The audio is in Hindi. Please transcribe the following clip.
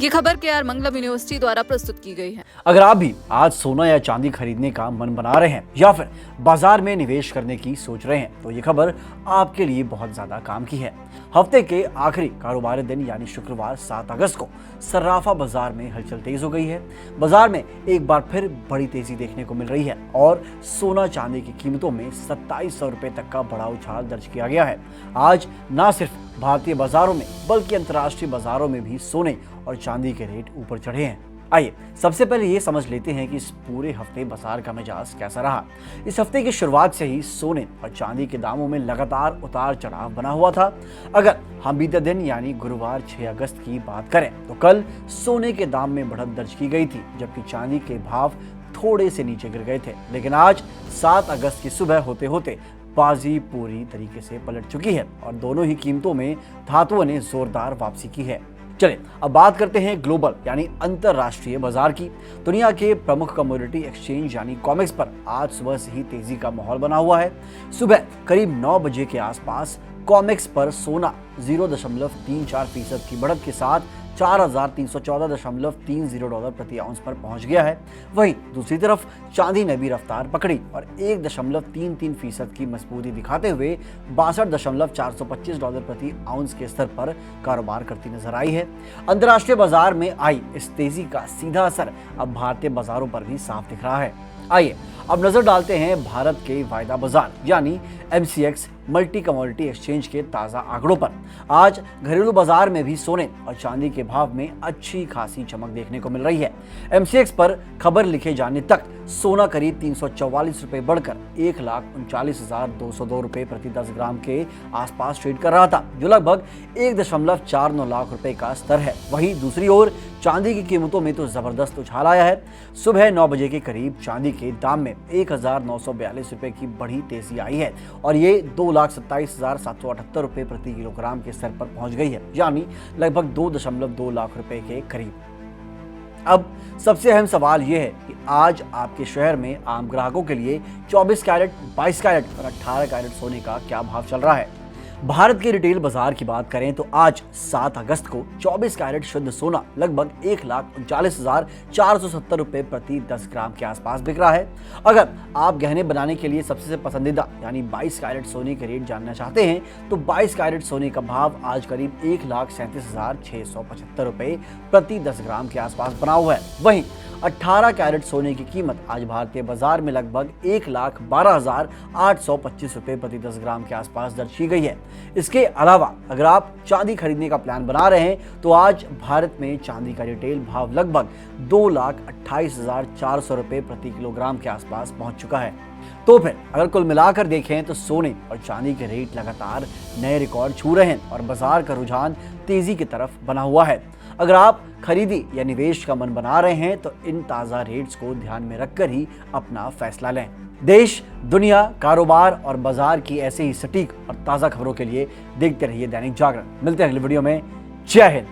ये खबर KR मंगलम यूनिवर्सिटी द्वारा प्रस्तुत की गई है। अगर आप भी आज सोना या चांदी खरीदने का मन बना रहे हैं या फिर बाजार में निवेश करने की सोच रहे हैं तो ये खबर आपके लिए बहुत ज्यादा काम की है। हफ्ते के आखिरी कारोबारी दिन यानी शुक्रवार 7 अगस्त को सर्राफा बाजार में हलचल तेज हो गई है। बाजार में एक बार फिर बड़ी तेजी देखने को मिल रही है और सोना चांदी की कीमतों में 2700 रुपए तक का बड़ा उछाल दर्ज किया गया है। आज न सिर्फ भारतीय बाजारों में बल्कि अंतर्राष्ट्रीय बाजारों में भी सोने और चांदी के रेट ऊपर चढ़े हैं। आइए सबसे पहले ये समझ लेते हैं कि इस पूरे हफ्ते बाजार का मिजाज कैसा रहा। इस हफ्ते की शुरुआत से ही सोने और चांदी के दामों में लगातार उतार चढ़ाव बना हुआ था। अगर हम बीते दिन यानी गुरुवार 6 अगस्त की बात करें तो कल सोने के दाम में बढ़त दर्ज की गई थी, जबकि चांदी के भाव थोड़े से नीचे गिर गए थे। लेकिन आज 7 अगस्त की सुबह होते होते बाजी पूरी तरीके से पलट चुकी है और दोनों ही कीमतों में धातुओं ने जोरदार वापसी की है। चलिए अब बात करते हैं ग्लोबल यानी अंतरराष्ट्रीय बाजार की। दुनिया के प्रमुख कमोडिटी एक्सचेंज यानी कॉमेक्स पर आज सुबह से ही तेजी का माहौल बना हुआ है। सुबह करीब 9 बजे के आसपास कॉमेक्स पर सोना 0.34% की बढ़त के साथ $4,314.30 प्रति आउंस पर पहुंच गया है। वहीं दूसरी तरफ चांदी ने भी रफ्तार पकड़ी और 1.33% की मजबूती दिखाते हुए $62.425 प्रति आउंस के स्तर पर कारोबार करती नजर आई है। अंतर्राष्ट्रीय बाजार में आई इस तेजी का सीधा असर अब भारतीय बाजारों पर भी साफ दिख रहा है। आइए अब नजर डालते हैं भारत के वायदा बाजार यानी MCX मल्टी कमोडिटी एक्सचेंज के ताजा आंकड़ों पर। आज घरेलू बाजार में भी सोने और चांदी के भाव में अच्छी खासी चमक देखने को मिल रही है। MCX पर खबर लिखे जाने तक सोना करीब 344 रुपए बढ़कर 1,39,202 रुपए प्रति 10 ग्राम के आसपास ट्रेड कर रहा था, जो लगभग 1.49 लाख रुपए का स्तर है। वहीं दूसरी ओर चांदी की कीमतों में तो जबरदस्त उछाल आया है। सुबह 9 बजे के करीब चांदी के दाम में 1,942 रुपए की बड़ी तेजी आई है और ये 2,27,778 रुपए प्रति किलोग्राम के स्तर पर पहुंच गई है, यानी लगभग 2.2 लाख रुपए के करीब। अब सबसे अहम सवाल यह है कि आज आपके शहर में आम ग्राहकों के लिए 24 कैरेट, 22 कैरेट और 18 कैरेट सोने का क्या भाव चल रहा है। भारत के रिटेल बाजार की बात करें तो आज 7 अगस्त को 24 कैरेट शुद्ध सोना लगभग 1,39,470 रुपए प्रति 10 ग्राम के आसपास बिक रहा है। अगर आप गहने बनाने के लिए सबसे पसंदीदा यानी 22 कैरेट सोने के रेट जानना चाहते हैं तो 22 कैरेट सोने का भाव आज करीब 1,37,675 रुपए प्रति 10 ग्राम के आसपास बना हुआ है। वहीं 18 कैरेट सोने की कीमत आज भारतीय बाजार में लगभग 1,12,825 रुपए प्रति 10 ग्राम के आसपास दर्ज की गई है। इसके अलावा अगर आप चांदी खरीदने का प्लान बना रहे हैं तो आज भारत में चांदी का रिटेल भाव लगभग 2,28,400 रुपए प्रति किलोग्राम के आसपास पहुंच चुका है। तो फिर अगर कुल मिलाकर देखें तो सोने और चांदी के रेट लगातार नए रिकॉर्ड छू रहे हैं और बाजार का रुझान तेजी की तरफ बना हुआ है। अगर आप खरीदी या निवेश का मन बना रहे हैं तो इन ताज़ा रेट्स को ध्यान में रखकर ही अपना फैसला लें। देश, दुनिया, कारोबार और बाजार की ऐसे ही सटीक और ताज़ा खबरों के लिए देखते रहिए दैनिक जागरण। मिलते हैं अगली वीडियो में। जय हिंद।